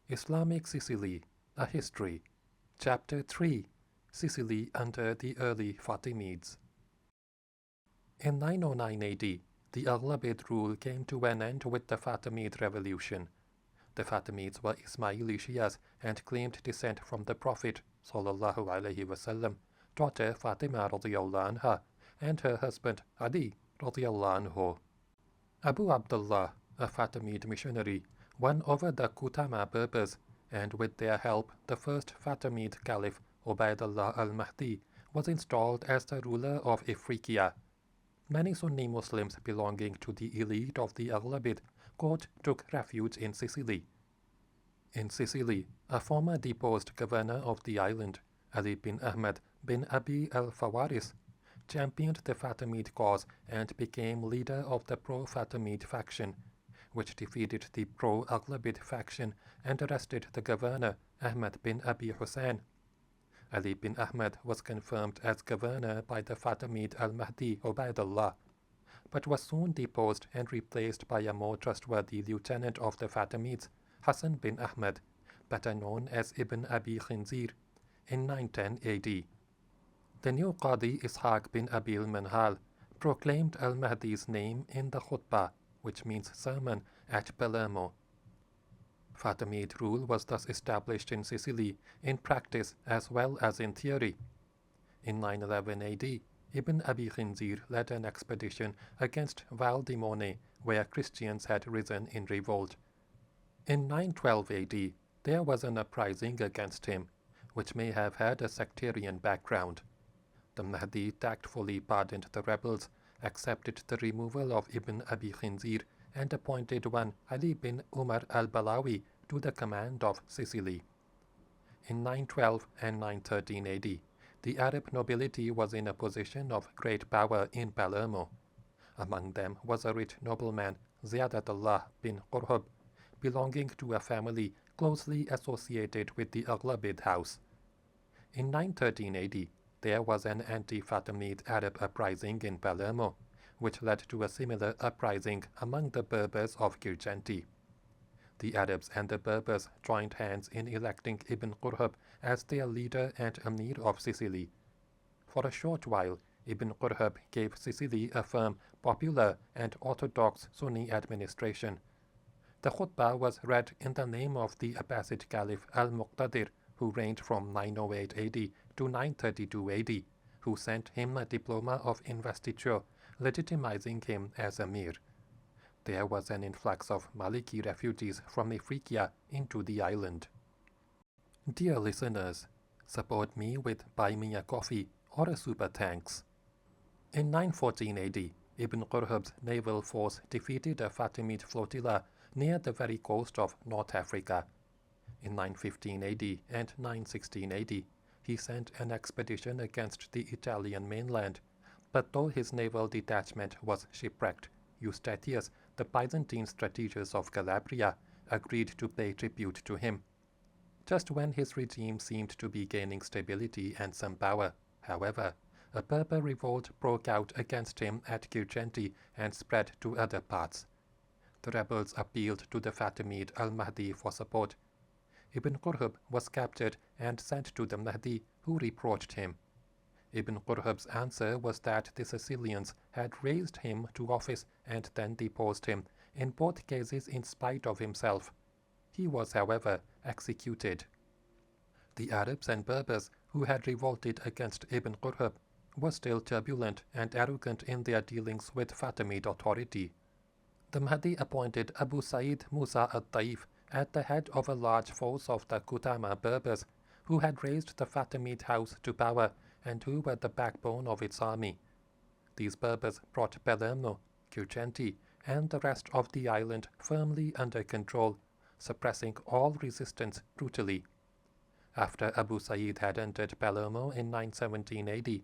Islamic Sicily, A History, Chapter 3, Sicily under the early Fatimids. In 909 AD, the Aghlabid rule came to an end with the Fatimid revolution. The Fatimids were Ismaili Shias and claimed descent from the Prophet ﷺ, daughter Fatima radiallahu anha, and her husband Ali radiallahu anhu. Abu Abdullah, a Fatimid missionary, won over the Kutama Berbers, and with their help the first Fatimid Caliph, Ubaydullah al-Mahdi, was installed as the ruler of Ifriqiya. Many Sunni Muslims belonging to the elite of the Aghlabid court took refuge in Sicily. In Sicily, a former deposed governor of the island, Ali bin Ahmed bin Abi al-Fawaris, championed the Fatimid cause and became leader of the pro-Fatimid faction, which defeated the pro-Aghlabid faction and arrested the governor, Ahmed bin Abi Hussein. Ali bin Ahmed was confirmed as governor by the Fatimid al-Mahdi Ubaydullah, but was soon deposed and replaced by a more trustworthy lieutenant of the Fatimids, Hassan bin Ahmed, better known as Ibn Abi Khinzir, in 910 AD. The new Qadi Ishaq bin Abi al-Manhal proclaimed al-Mahdi's name in the khutbah, which means sermon, at Palermo. Fatimid rule was thus established in Sicily in practice as well as in theory. In 911 AD, Ibn Abi Khinzir led an expedition against Valdimone, where Christians had risen in revolt. In 912 AD, there was an uprising against him, which may have had a sectarian background. The Mahdi tactfully pardoned the rebels, accepted the removal of Ibn Abi Khinzir, and appointed one Ali bin Umar al-Balawi to the command of Sicily. In 912 and 913 AD, the Arab nobility was in a position of great power in Palermo. Among them was a rich nobleman, Ziyadatullah bin Qurhub, belonging to a family closely associated with the Aghlabid house. In 913 AD, there was an anti-Fatimid Arab uprising in Palermo, which led to a similar uprising among the Berbers of Girgenti. The Arabs and the Berbers joined hands in electing Ibn Qurhub as their leader and Amir of Sicily. For a short while, Ibn Qurhub gave Sicily a firm, popular, and orthodox Sunni administration. The khutbah was read in the name of the Abbasid Caliph al-Muqtadir, who reigned from 908 AD to 932 AD, who sent him a diploma of investiture, legitimizing him as Amir. There was an influx of Maliki refugees from Ifriqiya into the island. Dear listeners, support me with Buy Me a Coffee or a Super Thanks. In 914 AD, Ibn Qurhub's naval force defeated a Fatimid flotilla near the very coast of North Africa. In 915 AD and 916 AD, he sent an expedition against the Italian mainland, but though his naval detachment was shipwrecked, Eustathius, the Byzantine strategist of Calabria, agreed to pay tribute to him. Just when his regime seemed to be gaining stability and some power, however, a Berber revolt broke out against him at Girgenti and spread to other parts. The rebels appealed to the Fatimid al-Mahdi for support. Ibn Qurhub was captured and sent to the Mahdi, who reproached him. Ibn Qurhub's answer was that the Sicilians had raised him to office and then deposed him, in both cases in spite of himself. He was, however, executed. The Arabs and Berbers who had revolted against Ibn Qurhub were still turbulent and arrogant in their dealings with Fatimid authority. The Mahdi appointed Abu Sa'id Musa al-Taif at the head of a large force of the Kutama Berbers, who had raised the Fatimid house to power and who were the backbone of its army. These Berbers brought Palermo, Girgenti, and the rest of the island firmly under control, suppressing all resistance brutally. After Abu Sa'id had entered Palermo in 917 AD,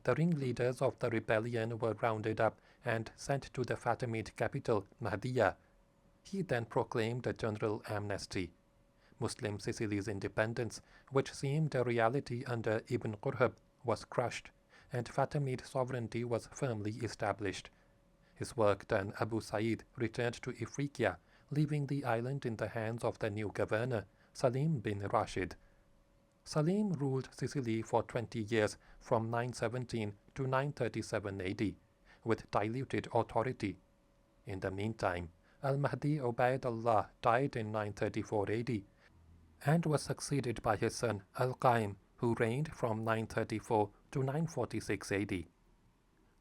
the ringleaders of the rebellion were rounded up and sent to the Fatimid capital, Mahdiya. He then proclaimed a general amnesty. Muslim Sicily's independence, which seemed a reality under Ibn Qurhub, was crushed, and Fatimid sovereignty was firmly established. His work done, Abu Sa'id returned to Ifriqiya, leaving the island in the hands of the new governor, Salim bin Rashid. Salim ruled Sicily for 20 years from 917 to 937 AD, with diluted authority. In the meantime, Al-Mahdi Ubaydullah died in 934 AD and was succeeded by his son Al-Qaim, who reigned from 934 to 946 AD.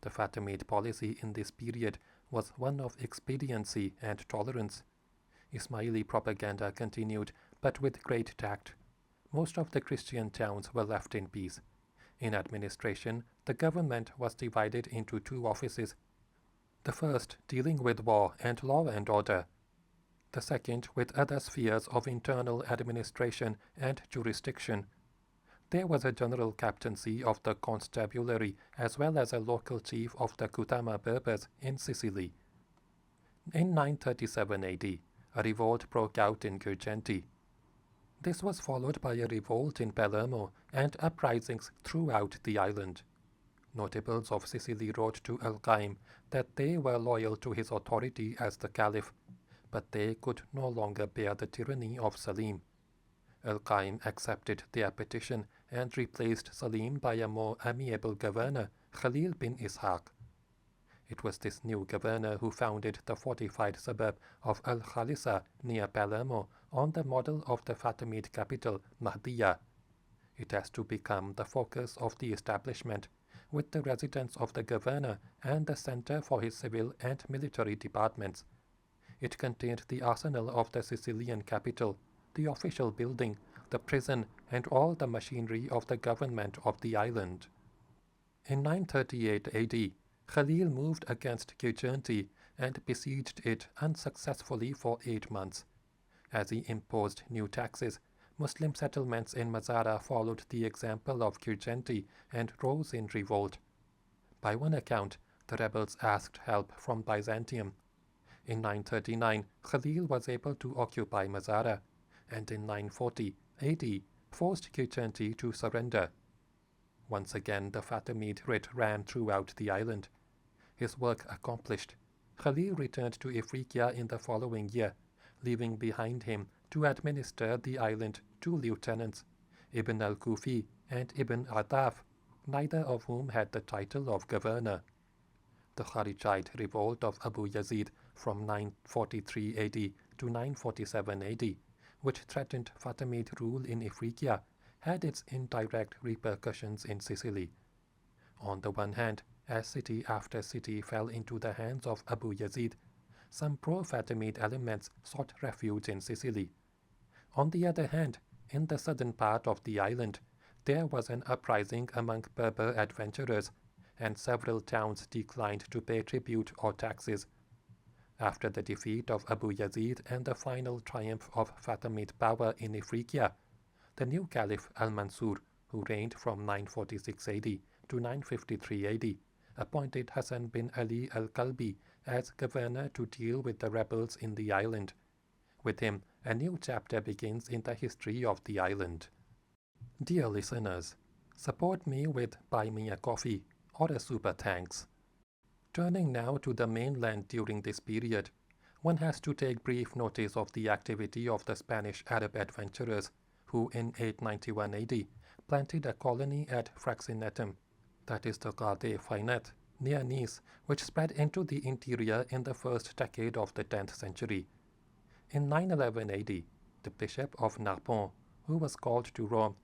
The Fatimid policy in this period was one of expediency and tolerance. Ismaili propaganda continued, but with great tact. Most of the Christian towns were left in peace. In administration, the government was divided into two offices. The first dealing with war and law and order. The second with other spheres of internal administration and jurisdiction. There was a general captaincy of the constabulary as well as a local chief of the Kutama Berbers in Sicily. In 937 AD, a revolt broke out in Girgenti. This was followed by a revolt in Palermo and uprisings throughout the island. Notables of Sicily wrote to Al-Qaim that they were loyal to his authority as the caliph, but they could no longer bear the tyranny of Salim. Al-Qaim accepted their petition and replaced Salim by a more amiable governor, Khalil bin Ishaq. It was this new governor who founded the fortified suburb of Al-Khalisa near Palermo on the model of the Fatimid capital, Mahdiya. It has to become the focus of the establishment, with the residence of the governor and the center for his civil and military departments. It contained the arsenal of the Sicilian capital, the official building, the prison, and all the machinery of the government of the island. In 938 AD, Khalil moved against Girgenti and besieged it unsuccessfully for 8 months. As he imposed new taxes, Muslim settlements in Mazara followed the example of Girgenti and rose in revolt. By one account, the rebels asked help from Byzantium. In 939, Khalil was able to occupy Mazara, and in 940 AD forced Girgenti to surrender. Once again, the Fatimid writ ran throughout the island. His work accomplished, Khalil returned to Ifriqiya in the following year, leaving behind him to administer the island 2 lieutenants, Ibn al-Kufi and Ibn Ataf, neither of whom had the title of governor. The Kharijite revolt of Abu Yazid from 943 AD to 947 AD, which threatened Fatimid rule in Ifriqiya, had its indirect repercussions in Sicily. On the one hand, as city after city fell into the hands of Abu Yazid, some pro-Fatimid elements sought refuge in Sicily. On the other hand, in the southern part of the island, there was an uprising among Berber adventurers, and several towns declined to pay tribute or taxes. After the defeat of Abu Yazid and the final triumph of Fatimid power in Ifriqiya, the new Caliph Al-Mansur, who reigned from 946 AD to 953 AD, appointed Hassan bin Ali al-Kalbi as governor to deal with the rebels in the island. With him, a new chapter begins in the history of the island. Dear listeners, support me with Buy Me a Coffee or a Super Thanks. Turning now to the mainland during this period, one has to take brief notice of the activity of the Spanish Arab adventurers who in 891 AD planted a colony at Fraxinetum, that is the Gade Fainet, near Nice, which spread into the interior in the first decade of the 10th century. In 911 AD, the Bishop of Narbonne, who was called to Rome,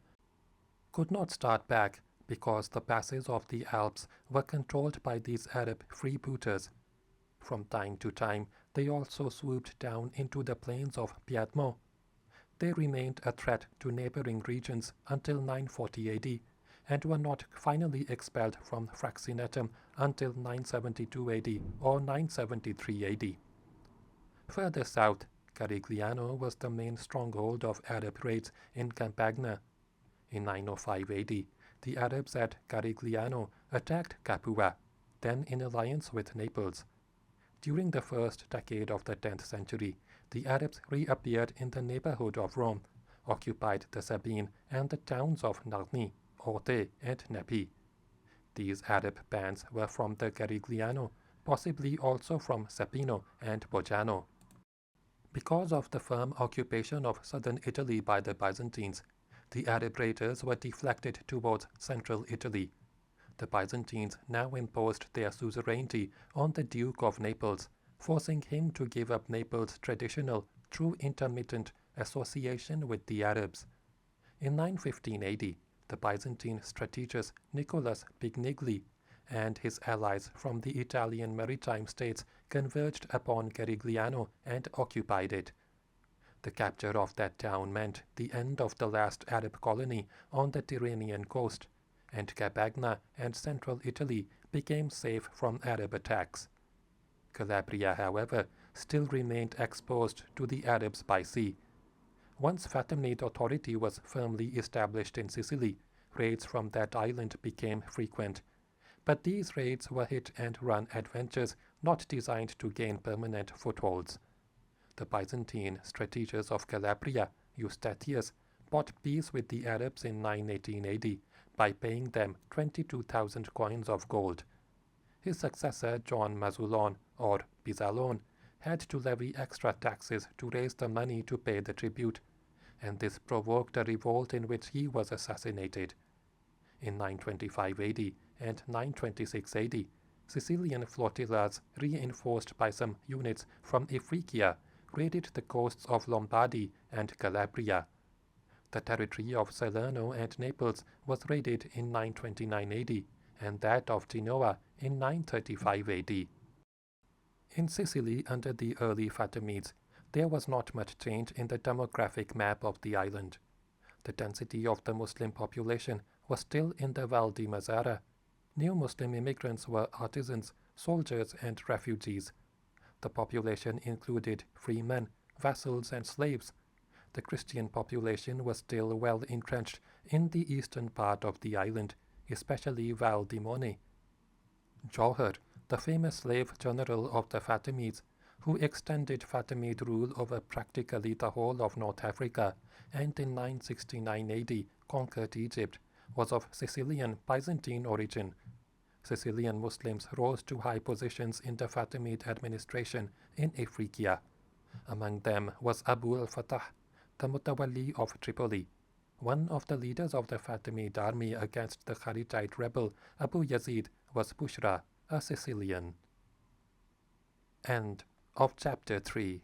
could not start back because the passes of the Alps were controlled by these Arab freebooters. From time to time, they also swooped down into the plains of Piedmont. They remained a threat to neighboring regions until 940 AD, and were not finally expelled from Fraxinetum until 972 AD or 973 AD. Further south, Carigliano was the main stronghold of Arab raids in Campagna. In 905 AD, the Arabs at Carigliano attacked Capua, then in alliance with Naples. During the first decade of the 10th century, the Arabs reappeared in the neighborhood of Rome, occupied the Sabine and the towns of Narni, Orte, and Nepi. These Arab bands were from the Carigliano, possibly also from Sepino and Bojano. Because of the firm occupation of southern Italy by the Byzantines, the Arab raiders were deflected towards central Italy. The Byzantines now imposed their suzerainty on the Duke of Naples, forcing him to give up Naples' traditional, true intermittent association with the Arabs. In 915 AD, the Byzantine strategist Nicholas Pignigli and his allies from the Italian maritime states converged upon Carigliano and occupied it. The capture of that town meant the end of the last Arab colony on the Tyrrhenian coast, and Cabagna and central Italy became safe from Arab attacks. Calabria, however, still remained exposed to the Arabs by sea. Once Fatimid authority was firmly established in Sicily, raids from that island became frequent. But these raids were hit-and-run adventures not designed to gain permanent footholds. The Byzantine strategist of Calabria, Eustathius, bought peace with the Arabs in 918 AD by paying them 22,000 coins of gold. His successor John Mazulon, or Bizalone, had to levy extra taxes to raise the money to pay the tribute, and this provoked a revolt in which he was assassinated. In 925 AD and 926 AD, Sicilian flotillas, reinforced by some units from Ifriqiya, raided the coasts of Lombardy and Calabria. The territory of Salerno and Naples was raided in 929 AD, and that of Genoa in 935 AD. In Sicily under the early Fatimids, there was not much change in the demographic map of the island. The density of the Muslim population was still in the Val di Mazzara. New Muslim immigrants were artisans, soldiers, and refugees. The population included free men, vassals, and slaves. The Christian population was still well entrenched in the eastern part of the island, especially Val di Mone. Jauhar, the famous slave general of the Fatimids, who extended Fatimid rule over practically the whole of North Africa and in 969 AD conquered Egypt, was of Sicilian Byzantine origin. Sicilian Muslims rose to high positions in the Fatimid administration in Ifriqiya. Among them was Abu al-Fatah, the Mutawalli of Tripoli. One of the leaders of the Fatimid army against the Kharijite rebel Abu Yazid was Bushra, a Sicilian. End of Chapter 3.